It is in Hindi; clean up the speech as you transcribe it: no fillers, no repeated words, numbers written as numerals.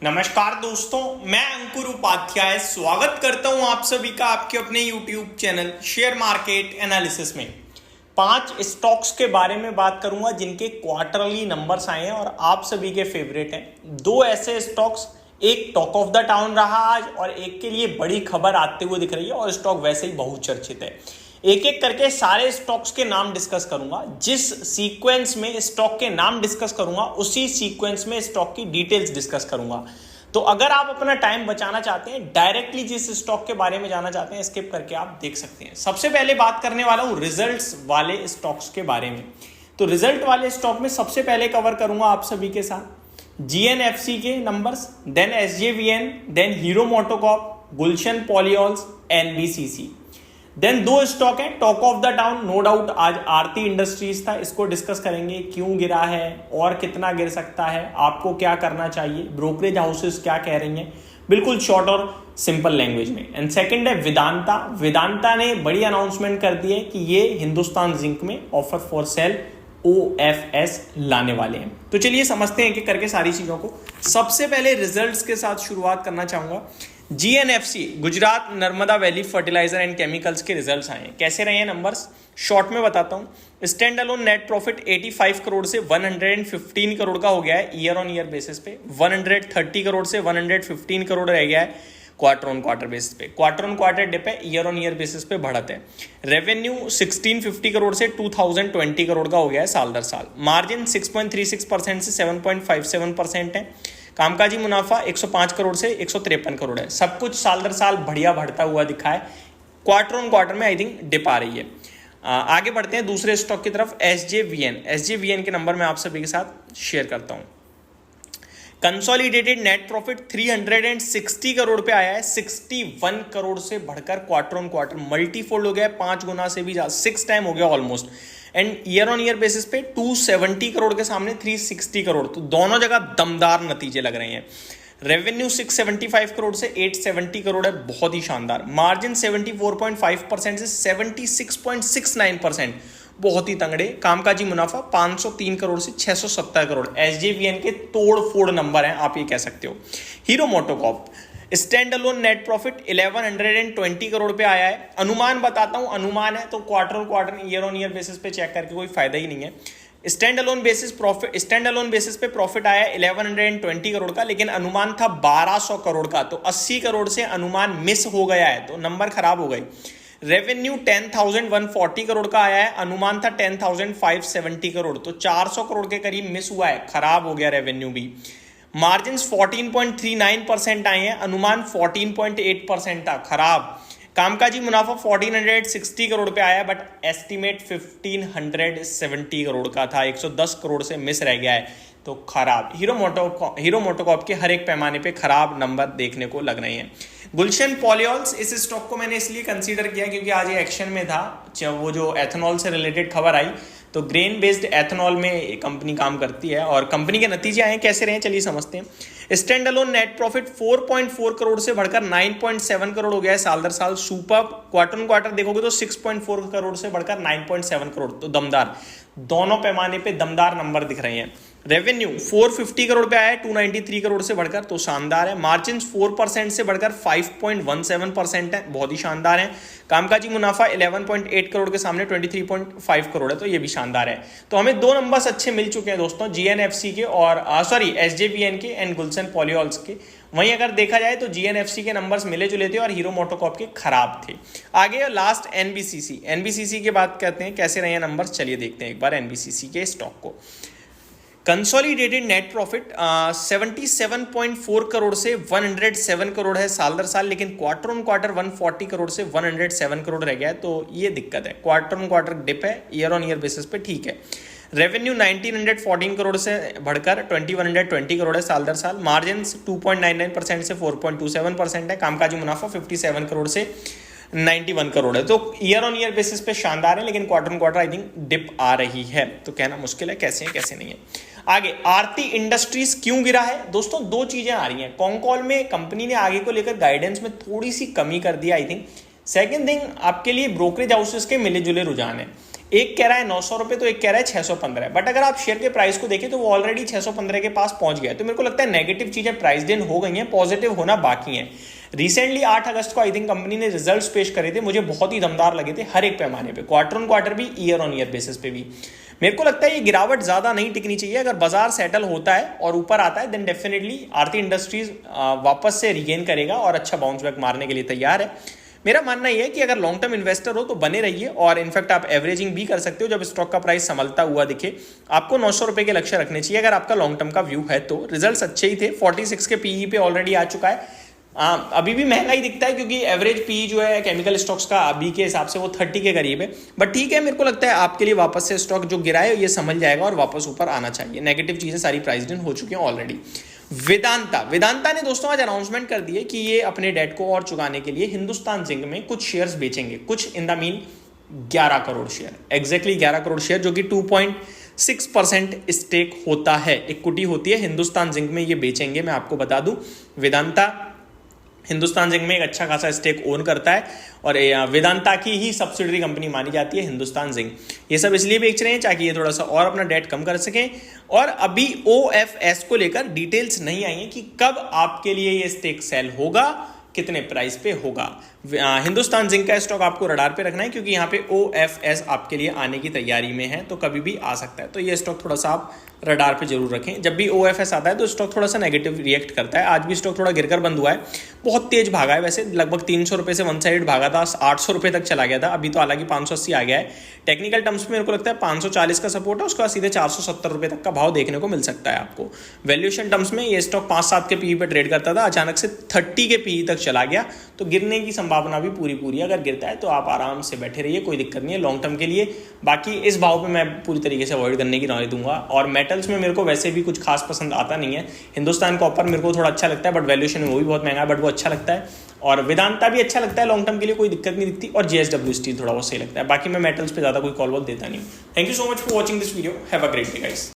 नमस्कार दोस्तों, मैं अंकुर उपाध्याय स्वागत करता हूं आप सभी का आपके अपने YouTube channel share market analysis में। 5 स्टॉक्स के बारे में बात करूंगा जिनके क्वार्टरली नंबर्स आए हैं और आप सभी के फेवरेट हैं। 2 ऐसे स्टॉक्स, एक टॉक ऑफ द टाउन रहा आज और एक के लिए बड़ी खबर आते हुए दिख रही है और स्टॉक वैसे ही बहुचर्चित है। एक एक करके सारे स्टॉक्स के नाम डिस्कस करूंगा। जिस सीक्वेंस में स्टॉक के नाम डिस्कस करूंगा उसी सीक्वेंस में स्टॉक की डिटेल्स डिस्कस करूंगा। तो अगर आप अपना टाइम बचाना चाहते हैं, डायरेक्टली जिस स्टॉक के बारे में जानना चाहते हैं, स्किप करके आप देख सकते हैं। सबसे पहले बात करने वाला हूं रिजल्ट्स वाले स्टॉक्स के बारे में। तो रिजल्ट वाले स्टॉक में सबसे पहले कवर करूंगा आप सभी के साथ जीएनएफसी के numbers, then SJVN, then Hero MotoCorp, Gulshan Polyols, NBCC. Then 2 stock है talk of the town, no doubt आज आरती इंडस्ट्रीज था, इसको डिस्कस करेंगे क्यों गिरा है और कितना गिर सकता है, आपको क्या करना चाहिए, ब्रोकरेज हाउसेस क्या कह रही हैं, बिल्कुल शॉर्ट और सिंपल लैंग्वेज में। एंड सेकंड है वेदांता। वेदांता ने बड़ी अनाउंसमेंट कर दी है कि ये हिंदुस्तान जिंक में ऑफर फॉर सेल ओएफएस लाने वाले हैं। तो चलिए समझते हैं कि करके सारी चीजों को। सबसे पहले रिजल्ट्स के साथ शुरुआत करना चाहूंगा। GNFC Gujarat Narmada Valley Fertilizer and Chemicals के रिजल्ट्स आए हैं। कैसे रहे हैं नंबर्स, शॉर्ट में बताता हूं। Stand alone net profit 85 crore से 115 करोड़ का हो गया है ईयर ऑन ईयर बेसिस पे। 130 करोड़ से 115 करोड़ रह गया है क्वार्टर ऑन क्वार्टर बेसिस पे। क्वार्टर ऑन क्वार्टर डिप है, ईयर ऑन ईयर बेसिस पे बढ़त है। रेवेन्यू 1650 करोड़ से 2020 करोड़ का हो गया है साल दर साल। मार्जिन 6.36% से 7.57% है। कामकाजी मुनाफा 105 करोड़ से 153 करोड़ है। सब कुछ साल दर साल बढ़िया बढ़ता हुआ दिखा है। क्वार्टर ऑन क्वार्टर में आई थिंक डिप आ रही है। आगे बढ़ते हैं दूसरे स्टॉक की तरफ, एसजेवीएन के नंबर मैं आप सभी के साथ शेयर करता हूं। कंसोलिडेटेड नेट प्रॉफिट 360 करोड़ पे आया है, 61 करोड़ से बढ़कर क्वार्टर ऑन क्वार्टर मल्टीफोल्ड हो गया है, 5 गुना से भी ज्यादा, 6 टाइम हो गया almost. And year on year basis पे 270 करोड़ के सामने 360 करोड़, तो दोनों जगह दमदार नतीजे लग रहे हैं। रेवेन्यू 675 करोड़ से 870 करोड़ है, बहुत ही शानदार। मार्जिन 74.5% से 76.69%, बहुत ही तंगड़े। कामकाजी मुनाफा 503 करोड़ से 670 करोड़। एसजेवीएन के तोड़ फोड़ नंबर हैं, आप ये कह सकते हो। Hero MotoCorp stand alone net profit 1120 crore पे आया है। अनुमान बताता हूं, अनुमान है तो quarter on quarter year on year basis पे चेक करके कोई फायदा ही नहीं है। स्टैंड अलोन बेसिस पे प्रॉफिट आया 1120 करोड़ का, लेकिन अनुमान था 1200 करोड़ का, तो 80 करोड़ से अनुमान मिस हो गया है, तो नंबर खराब हो गई। रेवेन्यू 10,140 करोड़ का आया है, अनुमान था 10,570 करोड़, तो 400 करोड़ के करीब मिस हुआ है, खराब हो गया रेवेन्यू भी। मार्जिन 14.39% आए हैं, अनुमान 14.8% था, खराब। कामकाजी मुनाफा 1460 करोड़ पे आया, बट एस्टिमेट 1570 करोड़ का था, 110 करोड़ से मिस रह गया है, तो खराब। हीरो मोटोकॉर्प के हर एक पैमाने पे खराब नंबर देखने को लग रहे हैं। गुलशन पॉलिओल्स, इस स्टॉक को मैंने इसलिए कंसीडर किया क्योंकि आज ये एक्शन में था। वो जो एथेनॉल से रिलेटेड खबर आई, तो ग्रेन बेस्ड एथेनॉल में कंपनी काम करती है और कंपनी के नतीजे आए कैसे रहे, चलिए समझते हैं। Stand alone net profit 4.4 crore से बढ़कर 9.7 करोड़ हो गया है साल दर साल, सुपर। क्वार्टर ऑन क्वार्टर देखोगे तो 6.4 करोड़ से बढ़कर 9.7 करोड़, तो दमदार, दोनों पैमाने पे दमदार नंबर दिख रहे हैं। रेवेन्यू 450 करोड़ पे आया है, 293 करोड़ से बढ़कर, तो शानदार है। मार्जिन 4% से बढ़कर 5.17% है, बहुत ही शानदार है। कामकाजी मुनाफा 11.8 करोड़ के सामने 23.5 करोड़ है, तो ये भी शानदार है। तो हमें 2 नंबर्स अच्छे मिल चुके हैं दोस्तों, जीएनएफसी के और एसजेवीएन के एंड गुलशन पॉलिओल्स के। वहीं अगर देखा जाए तो जीएनएफसी के नंबर्स मिले जुले थे और हीरो मोटोकॉर्प के खराब थे। आगे लास्ट एनबीसीसी की बात करते हैं, कैसे रहे नंबर्स, चलिए देखते हैं एक बार एनबीसीसी के स्टॉक को। कंसोलिडेटेड नेट प्रॉफिट 77.4 करोड़ से 107 करोड़ है साल दर साल, लेकिन क्वार्टर ऑन क्वार्टर 140 करोड़ से 107 करोड़ रह गया है, तो ये दिक्कत है। क्वार्टर ऑन क्वार्टर डिप है, ईयर ऑन ईयर बेसिस पे ठीक है। रेवेन्यू 1914 करोड़ से बढ़कर 2120 करोड़ है साल दर साल। मार्जिन 2.99% से 4.27% है। कामकाजी मुनाफा 57 करोड़ से 91 करोड़ है, तो ईयर ऑन ईयर बेसिस पे शानदार है, लेकिन quarter on quarter I think dip आ रही है, तो कहना मुश्किल है कैसे है कैसे नहीं है। आगे आरती इंडस्ट्रीज क्यों गिरा है दोस्तों, 2 चीजें आ रही हैं। कॉन्कॉल में कंपनी ने आगे को लेकर गाइडेंस में थोड़ी सी कमी कर दिया आई थिंक। सेकंड थिंग, आपके लिए ब्रोकरेज हाउसेस के मिले जुले रुझान है। एक कह रहा है 900 रुपये तो एक कह रहा है 615 है, बट अगर आप शेयर के प्राइस को देखें तो वो ऑलरेडी 615 के पास पहुंच गया है। तो मेरे को लगता है नेगेटिव चीजें प्राइस इन हो गई हैं, पॉजिटिव होना बाकी है। रिसेंटली 8 अगस्त को आई थिंक कंपनी ने रिजल्ट्स पेश करे थे, मुझे बहुत ही दमदार लगे थे हर एक पैमाने पे, क्वार्टर ऑन क्वार्टर भी, ईयर ऑन ईयर बेसिस पे भी। मेरे को लगता है ये गिरावट ज्यादा नहीं टिकनी चाहिए। अगर बाजार सेटल होता है और ऊपर आता है देन डेफिनेटली आरती इंडस्ट्रीज वापस से रिगेन करेगा और अच्छा बाउंस बैक मारने के लिए तैयार है। मेरा मानना यह है कि अगर लॉन्ग टर्म इन्वेस्टर हो तो बने रहिए, और इनफैक्ट आप एवरेजिंग भी कर सकते हो जब स्टॉक का प्राइस संभलता हुआ दिखे। आपको 900 रुपए के लक्ष्य रखने चाहिए अगर आपका लॉन्ग टर्म का व्यू है तो। रिजल्ट्स अच्छे ही थे, 46 के पीई पे ऑलरेडी आ चुका है। अभी भी महंगा ही दिखता है क्योंकि एवरेज पी जो है केमिकल स्टॉक्स का अभी के हिसाब से वो 30 के करीब है, बट ठीक है, मेरे को लगता है आपके लिए वापस से स्टॉक जो गिरा है ये संभल जाएगा और वापस ऊपर आना चाहिए। नेगेटिव चीजें सारी प्राइस्ड इन हो चुकी हैं ऑलरेडी। वेदांता ने दोस्तों आज अनाउंसमेंट कर दी है कि ये अपने डेट को और चुकाने के लिए हिंदुस्तान जिंक में कुछ शेयर्स बेचेंगे, कुछ in the mean 11 crore share, exactly 11 crore share, जो कि 2.6% स्टेक होता है, इक्विटी होती है हिंदुस्तान जिंक में, ये बेचेंगे। मैं आपको बता दूं वेदांता हिंदुस्तान जिंक में एक अच्छा खासा स्टेक ओन करता है और वेदांता की ही सब्सिडरी कंपनी मानी जाती है हिंदुस्तान जिंक। ये सब इसलिए बेच रहे हैं ताकि ये थोड़ा सा और अपना डेट कम कर सकें। और अभी OFS को लेकर डिटेल्स नहीं आई है कि कब आपके लिए ये स्टेक सेल होगा, कितने प्राइस पे होगा। हिंदुस्तान जिंक का स्टॉक आपको रडार पे रखना है क्योंकि यहाँ पे OFS आपके लिए आने की तैयारी में है, तो कभी भी आ सकता है। तो ये स्टॉक थोड़ा सा आप रडार पे जरूर रखें। जब भी OFS आता है तो स्टॉक थोड़ा सा नेगेटिव रिएक्ट करता है। आज भी स्टॉक थोड़ा गिरकर बंद हुआ है, बहुत तेज भागा है वैसे, लगभग 300 रुपये से वन साइड भागा था, 800 रुपये तक चला गया था, अभी तो हालांकि 580 आ गया है। टेक्निकल टर्म्स में मेरे को लगता है 540 का सपोर्ट है, उसका सीधे 470 रुपये तक का भाव देखने को मिल सकता है आपको। वैल्यूएशन टर्म्स में ये स्टॉक 5-7 के पीई पे ट्रेड करता था, अचानक से 30 के पीई तक चला गया, तो गिरने की संभावना भी पूरी है। अगर गिरता है तो आप आराम से बैठे रहिए, कोई दिक्कत नहीं है लॉन्ग टर्म के लिए। बाकी इस भाव पे मैं पूरी तरीके से अवॉइड करने की राय दूंगा। और मेटल्स में मेरे को वैसे भी कुछ खास पसंद आता नहीं है। हिंदुस्तान कॉपर मेरे को थोड़ा अच्छा लगता है, बट वैल्यूएशन में वो भी बहुत महंगा है, बट वो अच्छा लगता है। और वेदांता भी अच्छा लगता है लॉन्ग टर्म के लिए, कोई दिक्कत नहीं दिखती। और JSW स्टील थोड़ा बहुत सही लगता है। बाकी मैं मेटल्स पे ज्यादा कोई कॉल वॉल देता नहीं हूँ। Thank you so much for watching this video, have a great day guys.